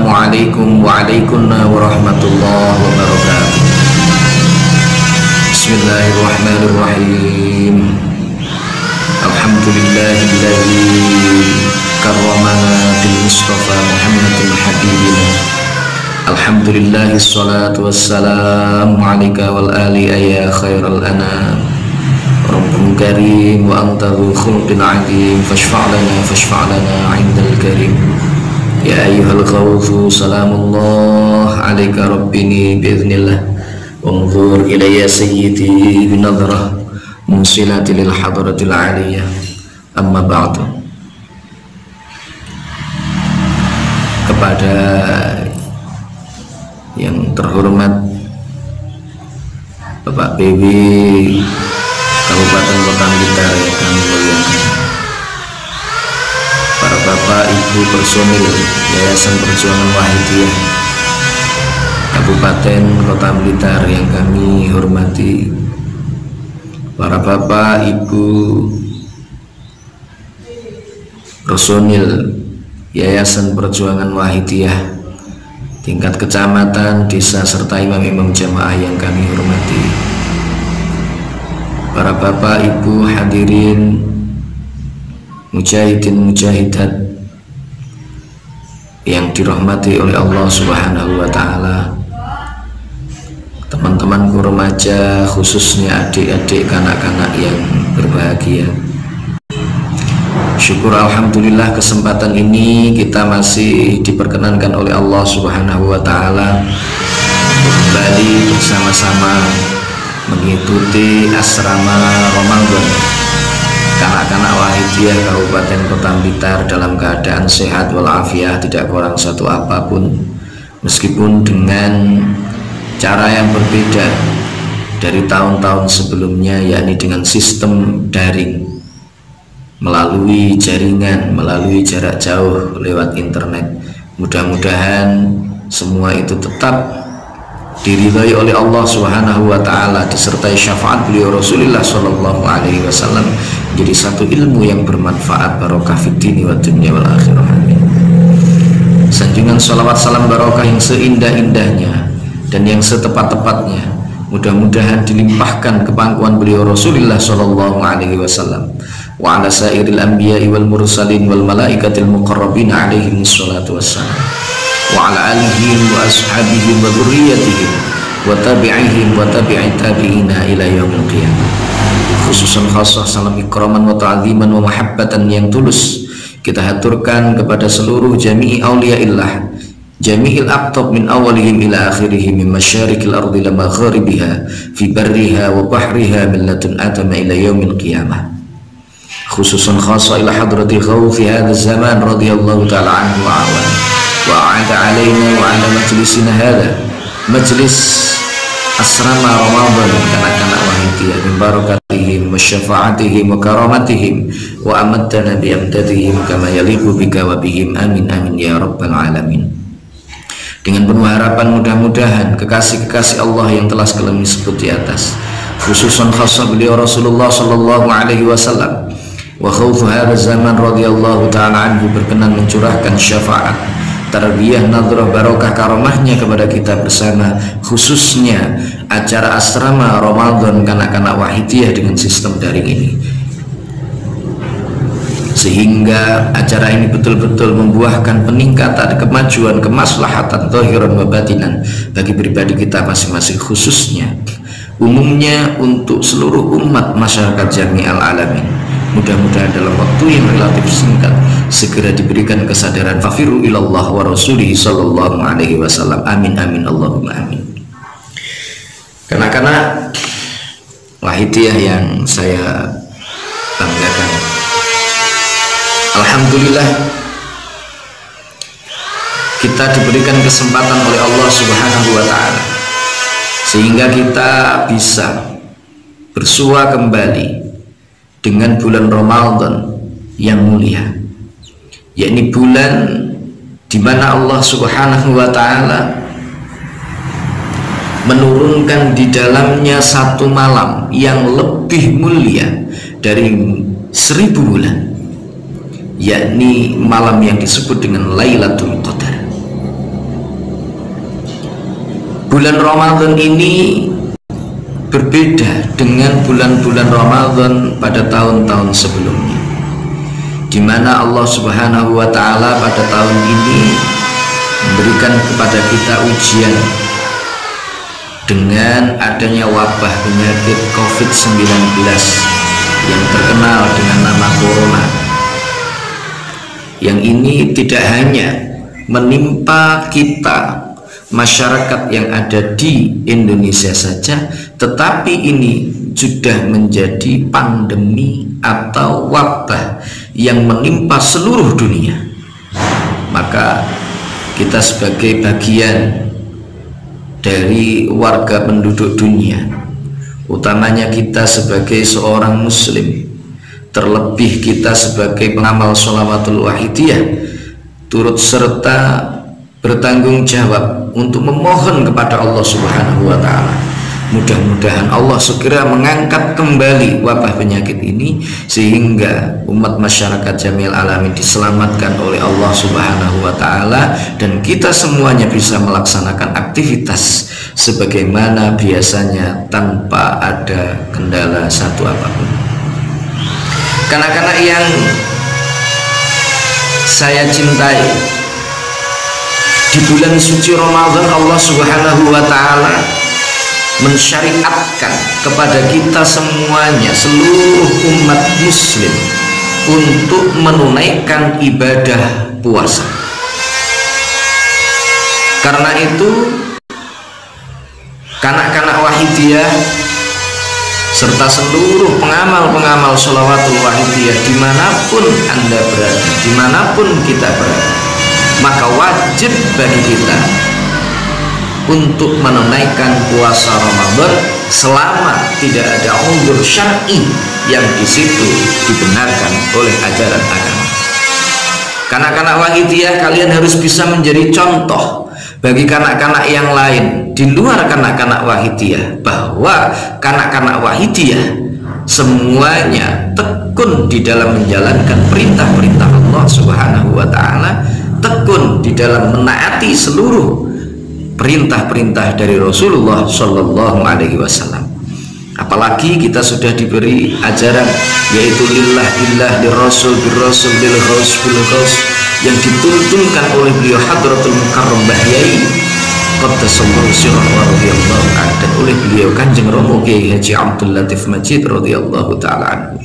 Assalamualaikum warahmatullahi wabarakatuh. Bismillahirrahmanirrahim. Alhamdulillahilladzi karramana bil Mustafa Muhammadin habibina. Alhamdulillahi salatu wassalamu alaika wal ali ya khairal anam. Rabbun karim wa anta dzul khulqin azim fashfa' lana 'indal karim. Ya ayyuhal khawfu salamullah alaika rabbini biiznillah wanzur ilayya sayyidi binadrah musilati lil hadratil aliyah amma ba'du. Kepada yang terhormat Bapak PW Kabupaten Kota Blitar yang kami muliakan, para bapak ibu personil Yayasan Perjuangan Wahidiyah Kabupaten Kota Blitar yang kami hormati, para bapak ibu personil Yayasan Perjuangan Wahidiyah tingkat kecamatan, desa, serta imam-imam jamaah yang kami hormati, para bapak ibu hadirin mujahidin mujahidat yang dirahmati oleh Allah Subhanahu wa ta'ala, teman-temanku remaja, khususnya adik-adik kanak-kanak yang berbahagia. Syukur alhamdulillah kesempatan ini kita masih diperkenankan oleh Allah Subhanahu wa ta'ala untuk kembali bersama-sama mengikuti asrama Ramadan kanak-kanak Wahidiyah Kabupaten Kota Blitar dalam keadaan sehat walafiat, tidak kurang satu apapun, meskipun dengan cara yang berbeda dari tahun-tahun sebelumnya, yakni dengan sistem daring melalui jaringan, melalui jarak jauh lewat internet. Mudah-mudahan semua itu tetap diridhai oleh Allah Subhanahu wa ta'ala, disertai syafaat beliau Rasulullah sallallahu alaihi wasallam, jadi satu ilmu yang bermanfaat, barokah fid dini wa dunya wal akhirah. Amin. Sanjungan salawat salam barokah yang seindah-indahnya dan yang setepat-tepatnya mudah-mudahan dilimpahkan ke pangkuan beliau Rasulullah sallallahu alaihi wasallam wa ala sairil anbiya'i wal mursalin wal malaikatil muqarrabin alaihi wassalatu wassalam wa ala alihim wa ashabihim wa dzurriyyatihim wa tabi'ihim wa tabi'i tabi'ina ila yaumil qiyamah. Khususan khasah salam ikraman wa ta'ziman wa mahabbatan yang tulus kita haturkan kepada seluruh jami'i auliyaillah, jami'il aqtab min awalihim ila akhirihim, min masyarikil ardi la magharibiha fi barriha wa bahriha min ladun adama ila yaumil qiyamah. Khususan khasah ila hadratil ghawth fi hadha zaman radhiyallahu ta'ala anhu wa awan wa a'ada alaina wa ala majlisina hadha majlis asrama Ramadan kanak-kanak Wahidiyah min barakatihim wa syafa'atihim wa karamatihim wa amattana bi amdadihim kama yaliqu bika wa bihim amin amin ya rabbal alamin. Dengan penuh harapan mudah-mudahan kekasih-kekasih Allah yang telah sekalian disebut di atas, khususan khasah beliau Rasulullah sallallahu alaihi wasallam wa khawfu hadha zaman radhiyallahu ta'ala anhu berkenan mencurahkan syafaat, tarbiyah, nadrah, barokah, karomahnya kepada kita bersama, khususnya acara asrama Ramadan kanak-kanak Wahidiyah dengan sistem daring ini, sehingga acara ini betul-betul membuahkan peningkatan, kemajuan, kemaslahatan zahiran wa batinan bagi pribadi kita masing-masing, khususnya umumnya untuk seluruh umat masyarakat jami'al alamin. Mudah-mudahan dalam waktu yang relatif singkat segera diberikan kesadaran fafiru ilallah wa rasulihi sallallahu alaihi wasallam. Amin amin Allahumma amin. Kanak-kanak Wahidiyah yang saya banggakan, alhamdulillah kita diberikan kesempatan oleh Allah Subhanahu wa ta'ala sehingga kita bisa bersua kembali dengan bulan Ramadan yang mulia, yakni bulan di mana Allah Subhanahu wa ta'ala menurunkan di dalamnya satu malam yang lebih mulia dari 1000 bulan, yakni malam yang disebut dengan Lailatul Qadar. bulan Ramadan ini berbeda dengan bulan-bulan Ramadan pada tahun-tahun sebelumnya, di mana Allah Subhanahu wa Ta'ala pada tahun ini memberikan kepada kita ujian dengan adanya wabah penyakit COVID-19 yang terkenal dengan nama Corona. Yang ini tidak hanya menimpa kita masyarakat yang ada di Indonesia saja, tetapi ini sudah menjadi pandemi atau wabah yang menimpa seluruh dunia. Maka kita sebagai bagian dari warga penduduk dunia, utamanya kita sebagai seorang muslim, terlebih kita sebagai pengamal sholawatul wahidiyah, turut serta bertanggung jawab untuk memohon kepada Allah Subhanahu wa Ta'ala. Mudah-mudahan Allah segera mengangkat kembali wabah penyakit ini, sehingga umat masyarakat Jamil Alamin diselamatkan oleh Allah Subhanahu wa Ta'ala, dan kita semuanya bisa melaksanakan aktivitas sebagaimana biasanya tanpa ada kendala satu apapun. Kanak-kanak yang saya cintai, di bulan suci Ramadan Allah Subhanahu wa Ta'ala mensyariatkan kepada kita semuanya, seluruh umat muslim, untuk menunaikan ibadah puasa. Karena itu kanak-kanak wahidiyah serta seluruh pengamal-pengamal sholawatul wahidiyah, dimanapun Anda berada, dimanapun kita berada, maka wajib bagi kita untuk menunaikan puasa Ramadan selama tidak ada uzur syar'i yang di situ dibenarkan oleh ajaran agama. Kanak-kanak wahidiyah, kalian harus bisa menjadi contoh bagi kanak-kanak yang lain di luar kanak-kanak wahidiyah, bahwa kanak-kanak wahidiyah semuanya tekun di dalam menjalankan perintah-perintah Allah Subhanahu wa Ta'ala, tekun di dalam menaati seluruh perintah-perintah dari Rasulullah Shallallahu Alaihi Wasallam. Apalagi kita sudah diberi ajaran, yaitu lillah illah lirrasul birrasul lil ghaus bil ghaus, yang dituntunkan oleh beliau Hadratul Mukarram Bahyai qaddasallahu sirrahu wa radhiyallahu anhu, dan oleh beliau Kanjeng Romo Kiai Haji Abdul Latif Majid radhiyallahu taala anhu.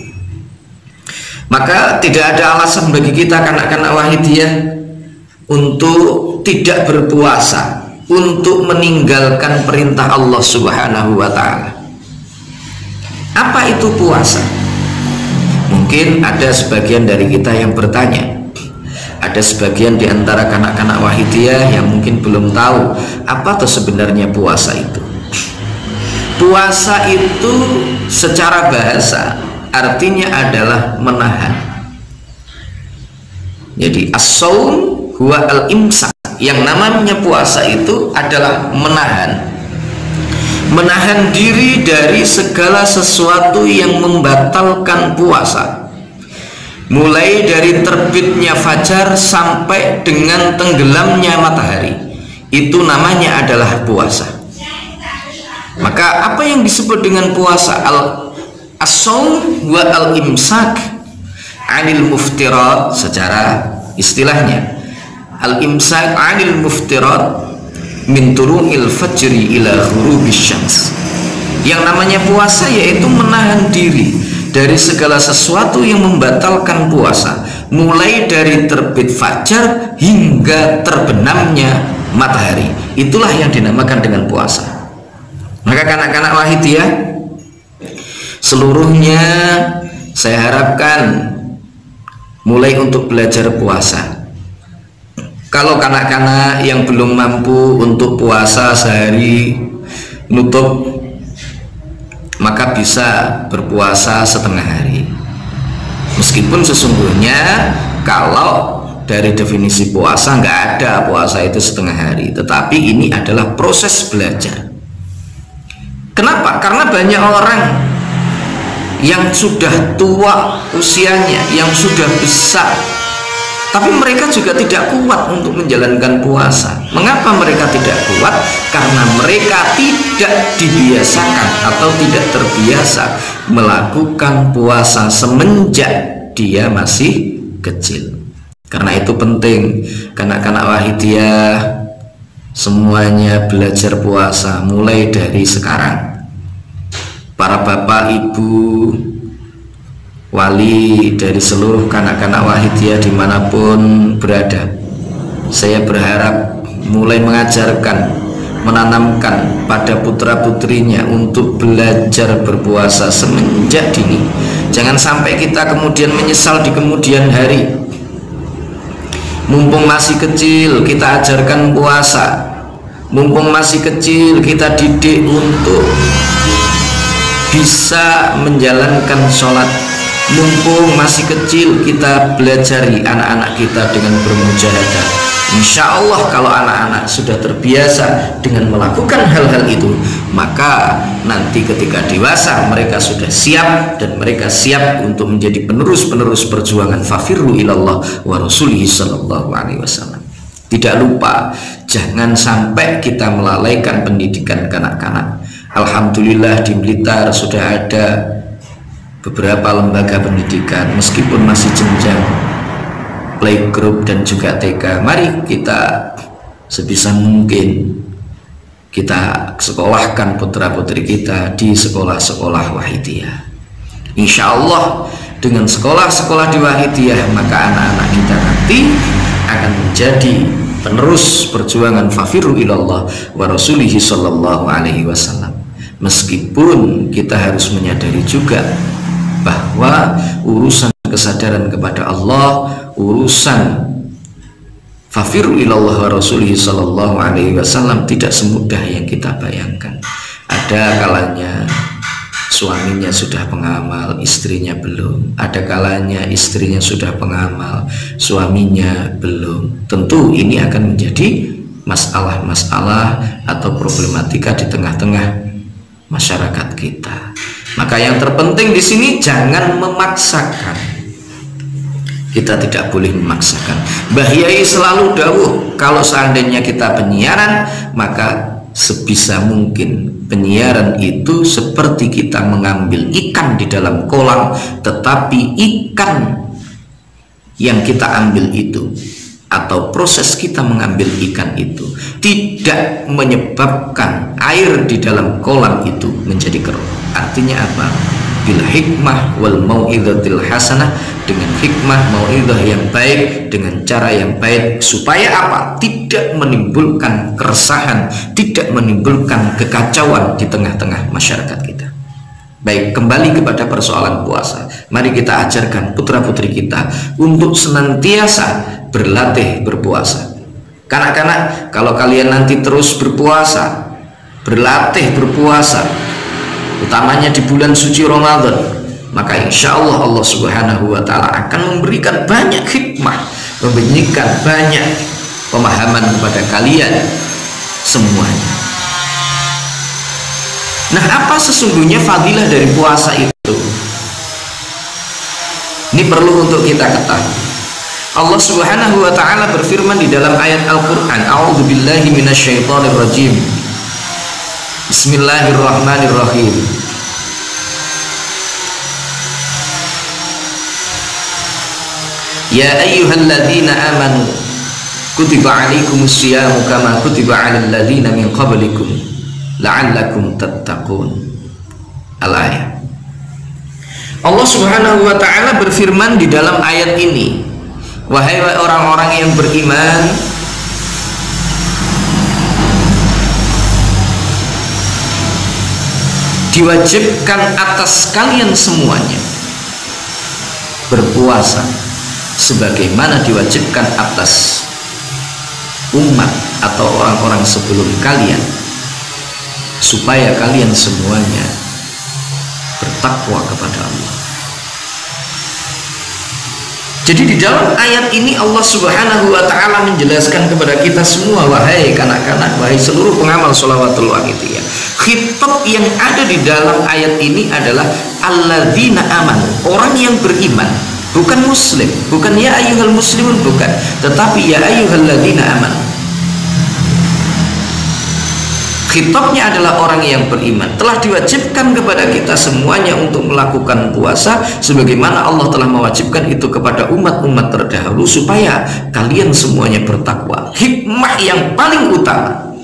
Maka tidak ada alasan bagi kita kanak-kanak wahidiyah untuk tidak berpuasa, untuk meninggalkan perintah Allah Subhanahu wa Ta'ala. Apa itu puasa? Mungkin ada sebagian dari kita yang bertanya, ada sebagian di antara kanak-kanak wahidiyah yang mungkin belum tahu apa tuh sebenarnya puasa itu. Puasa itu secara bahasa artinya adalah menahan. Jadi as-shaum huwa al-imsak. Yang namanya puasa itu adalah menahan diri dari segala sesuatu yang membatalkan puasa, mulai dari terbitnya fajar sampai dengan tenggelamnya matahari. Itu namanya adalah puasa. Maka apa yang disebut dengan puasa? As-shaum wa al-imsak anil muftirat, secara istilahnya al-imsak 'anil muftirat min turu'il fajri ila ghurubis syams. Yang namanya puasa yaitu menahan diri dari segala sesuatu yang membatalkan puasa, mulai dari terbit fajar hingga terbenamnya matahari. Itulah yang dinamakan dengan puasa. Maka kanak-kanak wahidiyah seluruhnya saya harapkan mulai untuk belajar puasa. Kalau kanak-kanak yang belum mampu untuk puasa sehari nutup, maka bisa berpuasa setengah hari. Meskipun sesungguhnya kalau dari definisi puasa nggak ada puasa itu setengah hari, tetapi ini adalah proses belajar. Kenapa? Karena banyak orang yang sudah tua usianya, yang sudah besar Tapi mereka juga tidak kuat untuk menjalankan puasa. Mengapa mereka tidak kuat? Karena mereka tidak dibiasakan atau tidak terbiasa melakukan puasa semenjak dia masih kecil. Karena itu penting anak-anak Wahidiyah semuanya belajar puasa mulai dari sekarang. Para bapak, ibu, wali dari seluruh kanak-kanak Wahidiyah dimanapun berada, saya berharap mulai mengajarkan, menanamkan pada putra-putrinya untuk belajar berpuasa semenjak dini. Jangan sampai kita kemudian menyesal di kemudian hari. Mumpung masih kecil kita ajarkan puasa, mumpung masih kecil kita didik untuk bisa menjalankan sholat, mumpung masih kecil kita belajari anak-anak kita dengan bermujahadah. Insya Allah kalau anak-anak sudah terbiasa dengan melakukan hal-hal itu, maka nanti ketika dewasa mereka sudah siap, dan mereka siap untuk menjadi penerus-penerus perjuangan fafirru ilallah wa rasulihi sallallahu alaihi wasallam. Tidak lupa, jangan sampai kita melalaikan pendidikan kanak-kanak. Alhamdulillah di Blitar sudah ada beberapa lembaga pendidikan, meskipun masih jenjang playgroup dan juga TK. Mari kita sebisa mungkin kita sekolahkan putra-putri kita di sekolah-sekolah Wahidiyah. Insya Allah dengan sekolah-sekolah di Wahidiyah, maka anak-anak kita nanti akan menjadi penerus perjuangan fafirru ilallah wa rasulihi sallallahu alaihi wasallam. Meskipun kita harus menyadari juga bahwa urusan kesadaran kepada Allah, urusan fafirru ilallah wa rasulihi sallallahu alaihi wasallam tidak semudah yang kita bayangkan. Ada kalanya suaminya sudah pengamal, istrinya belum. Ada kalanya istrinya sudah pengamal, suaminya belum. Tentu ini akan menjadi masalah-masalah atau problematika di tengah-tengah masyarakat kita. Maka yang terpenting di sini jangan memaksakan. Kita tidak boleh memaksakan. Mbah Yai selalu dawuh, kalau seandainya kita penyiaran, maka sebisa mungkin penyiaran itu seperti kita mengambil ikan di dalam kolam, tetapi ikan yang kita ambil itu atau proses kita mengambil ikan itu tidak menyebabkan air di dalam kolam itu menjadi keruh. Artinya apa? Bil hikmah wal mau'izatil hasanah, dengan hikmah mau'izah yang baik, dengan cara yang baik, supaya apa? Tidak menimbulkan keresahan, tidak menimbulkan kekacauan di tengah-tengah masyarakat kita. Baik, kembali kepada persoalan puasa. Mari kita ajarkan putra-putri kita untuk senantiasa berlatih berpuasa. Kanak-kanak, kalau kalian nanti terus berpuasa, berlatih berpuasa, utamanya di bulan suci Ramadan, maka insya Allah Allah Subhanahu wa Ta'ala akan memberikan banyak hikmah, memberikan banyak pemahaman kepada kalian semuanya. Nah, apa sesungguhnya fadilah dari puasa itu? Ini perlu untuk kita ketahui. Allah Subhanahu wa Ta'ala berfirman di dalam ayat Al-Qur'an, A'udzubillahi minasyaitonirrajim. Bismillahirrahmanirrahim. Ya ayyuhalladzina amanu kutiba alaikumusyiyamu kama kutiba alal ladzina min qablikum la'allakum tattaqun. Al-ayat. Allah Subhanahu wa Ta'ala berfirman di dalam ayat ini, wahai orang-orang yang beriman, diwajibkan atas kalian semuanya berpuasa sebagaimana diwajibkan atas umat atau orang-orang sebelum kalian, supaya kalian semuanya bertakwa kepada Allah. Jadi di dalam ayat ini Allah Subhanahu wa Ta'ala menjelaskan kepada kita semua, wahai kanak-kanak, wahai seluruh pengamal sholawatul waqitiyah, khitab yang ada di dalam ayat ini adalah alladzina amanu, orang yang beriman. bukan muslim, bukan ya ayyuhal muslimun, bukan, tetapi ya ayyuhalladzina amanu. Khitabnya adalah orang yang beriman. Telah diwajibkan kepada kita semuanya untuk melakukan puasa sebagaimana Allah telah mewajibkan itu kepada umat-umat terdahulu supaya kalian semuanya bertakwa. Hikmah yang paling utama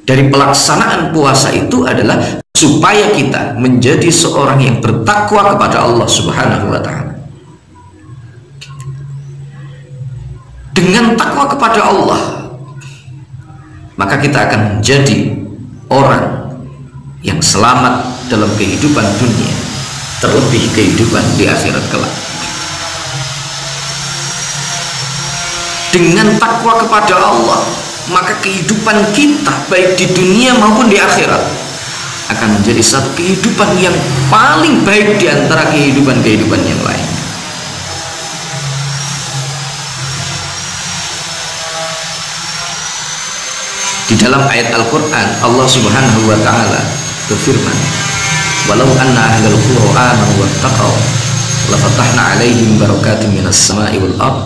dari pelaksanaan puasa itu adalah supaya kita menjadi seorang yang bertakwa kepada Allah Subhanahu wa taala. Dengan takwa kepada Allah, maka kita akan menjadi orang yang selamat dalam kehidupan dunia, terlebih kehidupan di akhirat kelak. Dengan takwa kepada Allah, maka kehidupan kita baik di dunia maupun di akhirat akan menjadi satu kehidupan yang paling baik di antara kehidupan-kehidupan yang lain. Di dalam ayat Al-Quran, Allah Subhanahu wa ta'ala berfirman, walau anna ahlal qura amanu wattaqaw la fatahna alaihim barakatim minas sama'i wal ard.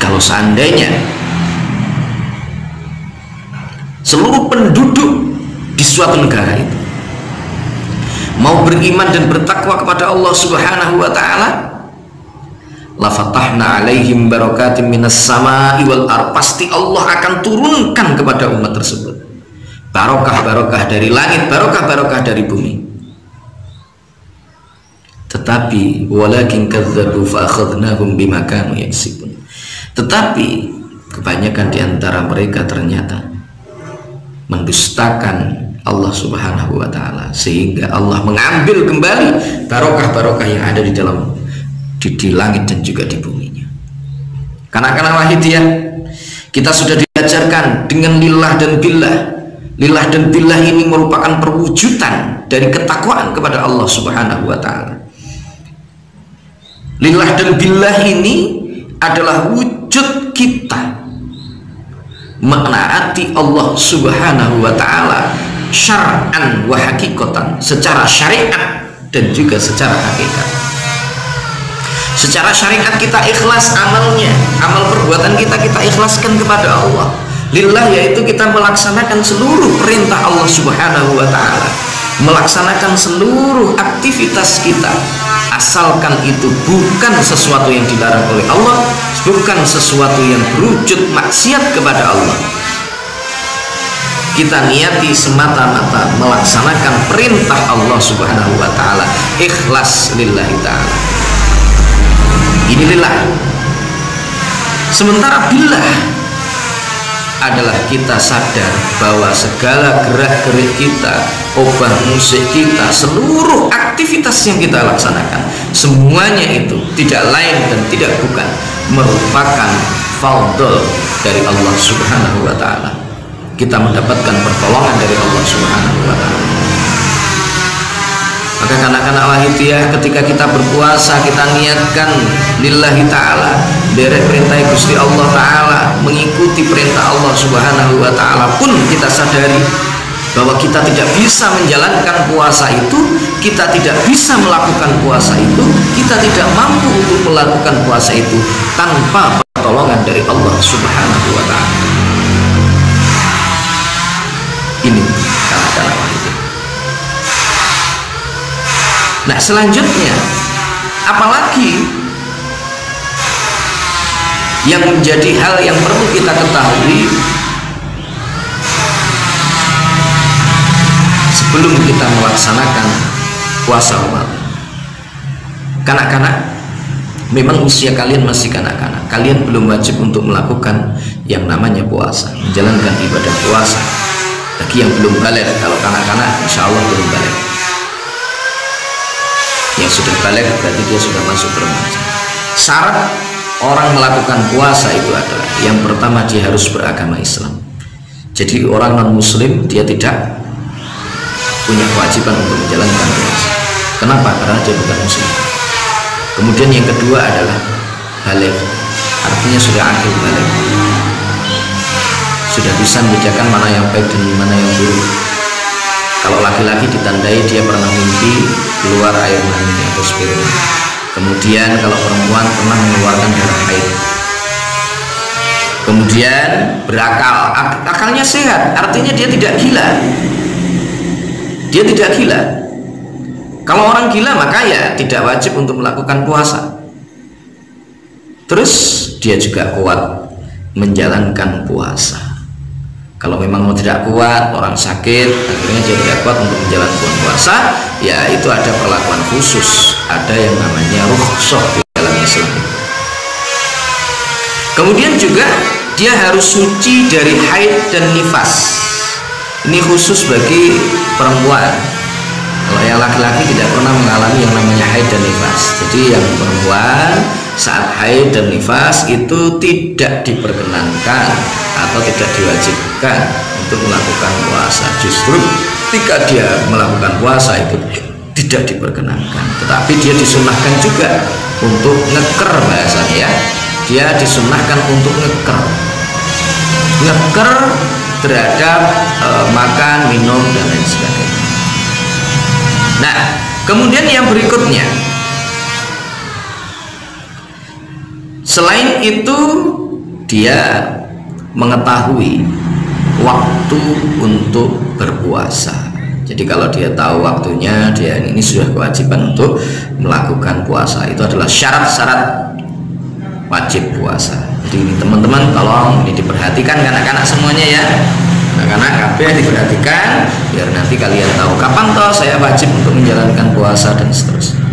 Kalau seandainya seluruh penduduk di suatu negara itu mau beriman dan bertakwa kepada Allah Subhanahu wa ta'ala, la fatahna alaihim barakatim minas sama'i wal ard, pasti Allah akan turunkan kepada umat tersebut barokah-barokah dari langit, barokah-barokah dari bumi. Tetapi walakin kadzdzabu fa akhadnahum bima kanu yaksibun. Tetapi kebanyakan di antara mereka ternyata mendustakan Allah Subhanahu wa taala, sehingga Allah mengambil kembali barokah-barokah yang ada di dalam di langit dan juga di buminya. Kanak-kanak Wahidiyah, kita sudah diajarkan dengan lillah dan billah. Lillah dan billah ini merupakan perwujudan dari ketakwaan kepada Allah Subhanahu wa taala. Lillah dan billah ini adalah wujud kita menaati Allah Subhanahu wa taala syar'an wa hakikatan, secara syariat dan juga secara hakikat. Secara syariat kita ikhlas amalnya, amal perbuatan kita ikhlaskan kepada Allah. Lillah yaitu kita melaksanakan seluruh perintah Allah Subhanahu wa taala, melaksanakan seluruh aktivitas kita, asalkan itu bukan sesuatu yang dilarang oleh Allah, bukan sesuatu yang berwujud maksiat kepada Allah. Kita niati semata-mata melaksanakan perintah Allah Subhanahu wa taala, ikhlas lillahi taala. Ini lillah. Sementara billah adalah kita sadar bahwa segala gerak-gerik kita, obah musik kita, seluruh aktivitas yang kita laksanakan, semuanya itu tidak lain dan tidak bukan merupakan fadl dari Allah Subhanahu wa taala. Kita mendapatkan pertolongan dari Allah Subhanahu wa taala. Maka kanak-kanak Wahidiyah, ketika kita berpuasa, kita niatkan lillahi ta'ala, derek perintah Gusti Allah ta'ala, mengikuti perintah Allah Subhanahu wa ta'ala, pun kita sadari bahwa kita tidak bisa menjalankan puasa itu, kita tidak bisa melakukan puasa itu, kita tidak mampu untuk melakukan puasa itu tanpa pertolongan dari Allah Subhanahu wa ta'ala. Ini kanak-kanak Wahidiyah. Nah, selanjutnya apalagi yang menjadi hal yang perlu kita ketahui sebelum kita melaksanakan puasa Ramadan. Kanak-kanak, memang usia kalian masih kanak-kanak, kalian belum wajib untuk melakukan yang namanya puasa, menjalankan ibadah puasa. Bagi yang belum balik, kalau kanak-kanak insya Allah belum balik. Yang sudah balik berarti dia sudah masuk remaja. Syarat orang melakukan puasa itu adalah yang pertama, dia harus beragama Islam. Jadi orang non muslim dia tidak punya kewajiban untuk menjalankan puasa. Kenapa? Karena dia bukan muslim. Kemudian yang kedua adalah balik, artinya sudah akil balik, sudah bisa membedakan mana yang baik dan mana yang buruk. Kalau laki-laki ditandai dia pernah mimpi keluar air mani atau sperma. Kemudian kalau perempuan pernah mengeluarkan darah haid. Kemudian berakal, akalnya sehat, artinya dia tidak gila. Dia tidak gila. Kalau orang gila maka ya tidak wajib untuk melakukan puasa. Terus dia juga kuat menjalankan puasa. Kalau memang tidak kuat, orang sakit, akhirnya dia tidak kuat untuk menjalankan puasa, ya itu ada perlakuan khusus, ada yang namanya rukhsah di dalam Islam. Kemudian juga dia harus suci dari haid dan nifas. Ini khusus bagi perempuan. Kalau yang laki-laki tidak pernah mengalami yang namanya haid dan nifas. Jadi yang perempuan saat haid dan nifas itu tidak diperkenankan atau tidak diwajibkan untuk melakukan puasa. Justru ketika dia melakukan puasa itu tidak diperkenankan. Tetapi dia disunahkan juga untuk ngeker bahasanya ya. Dia disunahkan untuk ngeker terhadap makan, minum dan lain sebagainya. Nah, kemudian yang berikutnya, selain itu dia mengetahui waktu untuk berpuasa. Jadi kalau dia tahu waktunya, dia ini sudah kewajiban untuk melakukan puasa. Itu adalah syarat-syarat wajib puasa. Jadi ini teman-teman tolong ini diperhatikan anak-anak semuanya ya. Anak-anak kabeh diperhatikan biar nanti kalian tahu kapan toh saya wajib untuk menjalankan puasa dan seterusnya.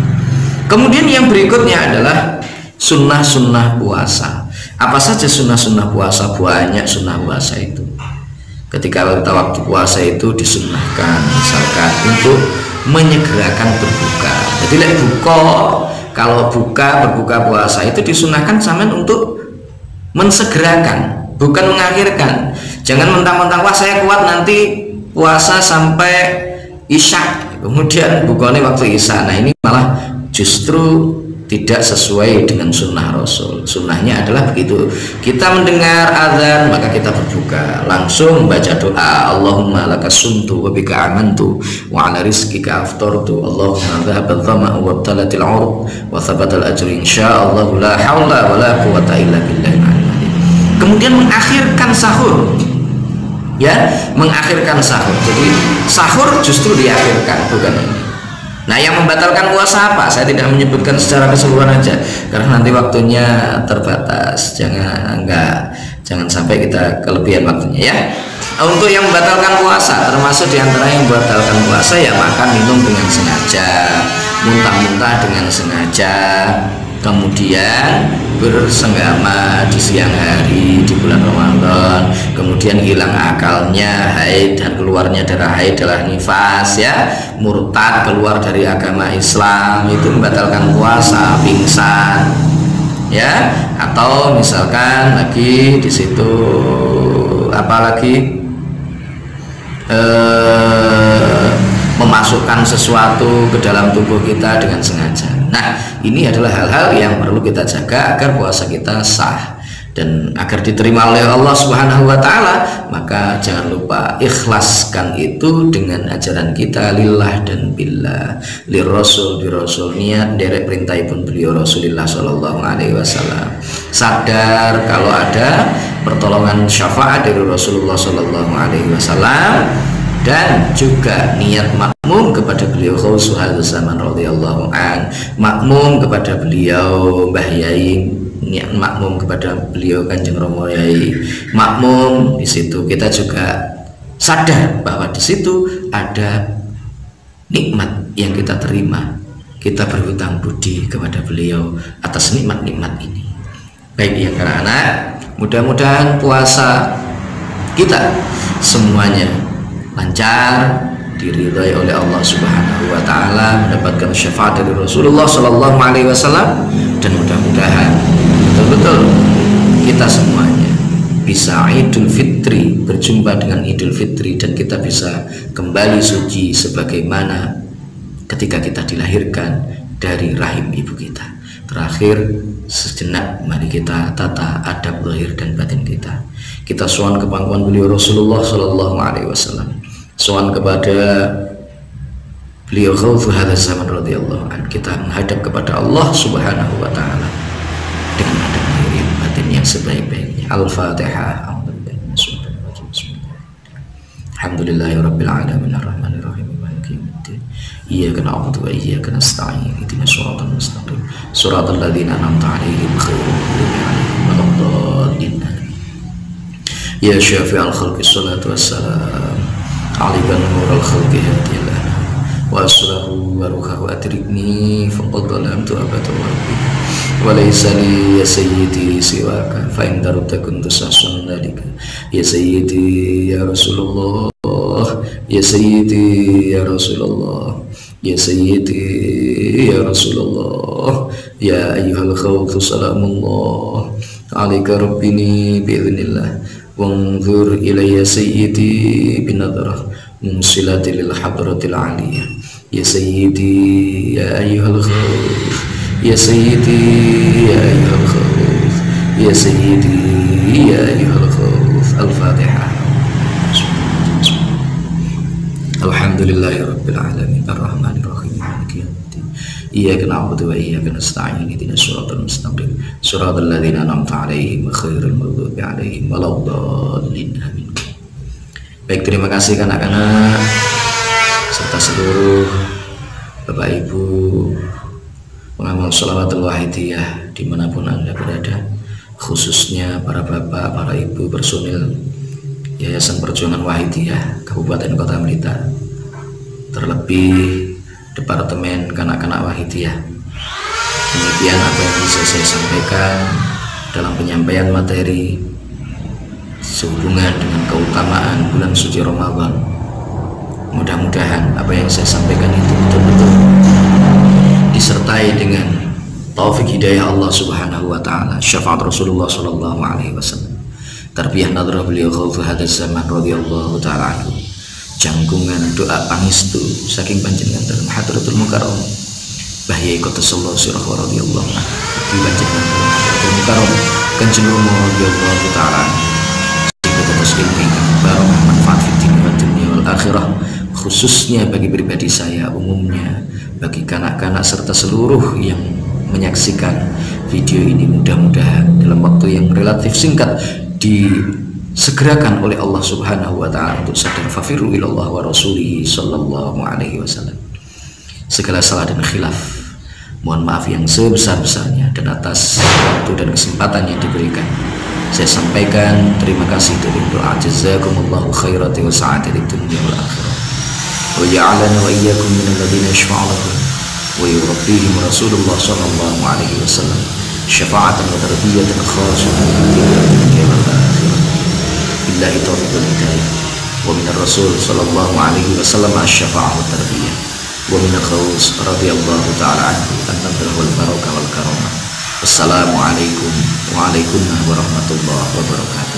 Kemudian yang berikutnya adalah sunnah-sunnah puasa. Apa saja sunnah-sunnah puasa? Banyak sunnah puasa itu. Ketika kita waktu puasa itu disunnahkan misalkan untuk menyegerakan berbuka. Jadi kalau berbuka puasa itu disunahkan sampean untuk mensegerakan, bukan mengakhirkan. Jangan mentang-mentang wah saya kuat nanti puasa sampai isya, kemudian bukanya waktu isya. Nah ini malah justru tidak sesuai dengan sunnah Rasul. Sunnahnya adalah begitu, kita mendengar azan maka kita berbuka, langsung baca doa, Allahumma laka sumtu wa bika amantu wa ala rizkika aftartu, Allahumma dhahaba dhama'u wa btalatil urq wa thabatal ajru insyaallah la hawla wa la quwata illa billah. Kemudian mengakhirkan sahur, ya, mengakhirkan sahur. Jadi sahur justru diakhirkan, bukan ini. Nah yang membatalkan puasa apa? Saya tidak menyebutkan secara keseluruhan aja karena nanti waktunya terbatas. Jangan sampai kita kelebihan waktunya ya. Untuk yang membatalkan puasa, termasuk diantara yang membatalkan puasa ya makan minum dengan sengaja, muntah-muntah dengan sengaja, kemudian bersenggama di siang hari di bulan Ramadan, kemudian hilang akalnya, haid dan keluarnya darah haid adalah nifas ya, murtad keluar dari agama Islam itu membatalkan puasa, pingsan ya, atau misalkan lagi di situ apalagi memasukkan sesuatu ke dalam tubuh kita dengan sengaja. Nah ini adalah hal-hal yang perlu kita jaga agar puasa kita sah dan agar diterima oleh Allah Subhanahu wa Ta'ala. Maka jangan lupa ikhlaskan itu dengan ajaran kita lillah dan billah, lirrasul birrasul, niat derek perintahipun beliau Rasulullah Shallallahu Alaihi Wasallam. Sadar kalau ada pertolongan syafaat dari Rasulullah Shallallahu Alaihi Wasallam dan juga niat makmum kepada beliau Khawsuhal Zaman radhiyallahu an, makmum kepada beliau Mbah Yai, niat makmum kepada beliau Kanjeng Romo Yai, makmum di situ kita juga sadar bahwa di situ ada nikmat yang kita terima, kita berhutang budi kepada beliau atas nikmat-nikmat ini. Baik ya anak-anak, mudah-mudahan puasa kita semuanya lancar, diridhai oleh Allah Subhanahu wa Ta'ala, mendapatkan syafaat dari Rasulullah Sallallahu Alaihi Wasallam, dan mudah-mudahan betul-betul kita semuanya bisa Idul Fitri, berjumpa dengan Idul Fitri, dan kita bisa kembali suci sebagaimana ketika kita dilahirkan dari rahim ibu kita. Terakhir sejenak mari kita tata adab lahir dan batin kita. Kita sowan kepangkuan beliau Rasulullah Sallallahu Alaihi Wasallam. soal kepada beliau Ghawth hadza zaman radhiyallahu anhu. Kita menghadap kepada Allah Subhanahu wa taala dengan adab lahir batin yang sebaik-baiknya. Al-Fatihah. Alhamdulillahirabbil alamin arrahmanir rahim maliki yaumiddin. Iyyaka na'budu wa iyyaka nasta'in. Ihdinas siratal mustaqim. Siratal ladzina an'amta 'alaihim ghairil maghdubi 'alaihim waladdallin. Ya syafi'al khalqi sholatu wassalam. 'alaika nurul khalqi hadiyallah. Wa asrahu wa ruhahu atrikni faqad dhalamtu abada rabbi. Wa laysa li ya sayyidi siwaka fa in darabta kuntu sahsun dalika. Ya sayyidi ya Rasulullah, ya sayyidi ya Rasulullah, ya sayyidi ya Rasulullah, ya ayyuhal Ghawth salamullah alaika rabbini bi'idhnillah wanzur ilayya sayyidi binadrah mumsilati lil hadratil aliyah. Ya sayyidi ya ayyuhal Ghawth, ya sayyidi ya ayyuhal Ghawth, ya sayyidi ya ayyuhal Ghawth. Al-Fatihah. Alhamdulillahirabbil alamin arrahmanir rahim maliki yaumiddin. Iyyaka na'budu wa iyyaka nasta'in. Ihdinas siratal mustaqim. Siratal ladzina an'amta 'alaihim ghairil maghdubi 'alaihim waladdallin. Amin. Baik, terima kasih anak-anak serta seluruh Bapak Ibu pengamal shalawatul wahidiyah dimanapun Anda berada, khususnya para bapak, para ibu personil Yayasan Perjuangan Wahidiyah Kabupaten Kota Blitar, terlebih Departemen Kanak-kanak Wahidiyah. Demikian apa yang bisa saya sampaikan dalam penyampaian materi sehubungan dengan keutamaan bulan suci Ramadan. Mudah-mudahan apa yang saya sampaikan itu betul-betul disertai dengan taufik hidayah Allah Subhanahu wa taala, syafaat Rasulullah sallallahu alaihi wasallam, tarbiyah nadrah beliau Ghawth hadza zaman radhiyallahu taala anhu, jangkungan doa pangestu saking panjenengan dalam hadratul mukarram Bahyai Qaddasallahu sirrahu radhiyallahu anhu, di panjenengan dalam hadratul mukarram Kanjeng Rama radhiyallahu taala anhu, sehingga terus ilmu ingkang barokah manfaat fid dunya wa dunya wal akhirah, khususnya bagi pribadi saya, umumnya bagi kanak-kanak serta seluruh yang menyaksikan video ini. Mudah-mudahan dalam waktu yang relatif singkat disegerakan oleh Allah Subhanahu wa taala untuk sadar fafiru ilallah wa rasulihi sallallahu alaihi wasallam. Segala salah dan khilaf mohon maaf yang sebesar-besarnya, dan atas waktu dan kesempatan yang diberikan saya sampaikan terima kasih dari doa jazakumullahu khairati wa sa'ati dunya wal akhirah, wa ja'alana wa iyyakum minal ladzina yashfa'u lahum wa yurabbihim Rasulullah sallallahu alaihi wasallam syafa'atan wa tarbiyatan khasatan fid dunya wal akhirah. Billahi taufiq wal hidayah. Wa minar Rasul sallallahu alaihi wasallam asy-syafa'ah wa tarbiyah. Wa min Ghawth radhiyallahu ta'ala anhu an-nadrah wal barakah wal karamah. Wassalamu alaikum wa warahmatullahi wabarakatuh.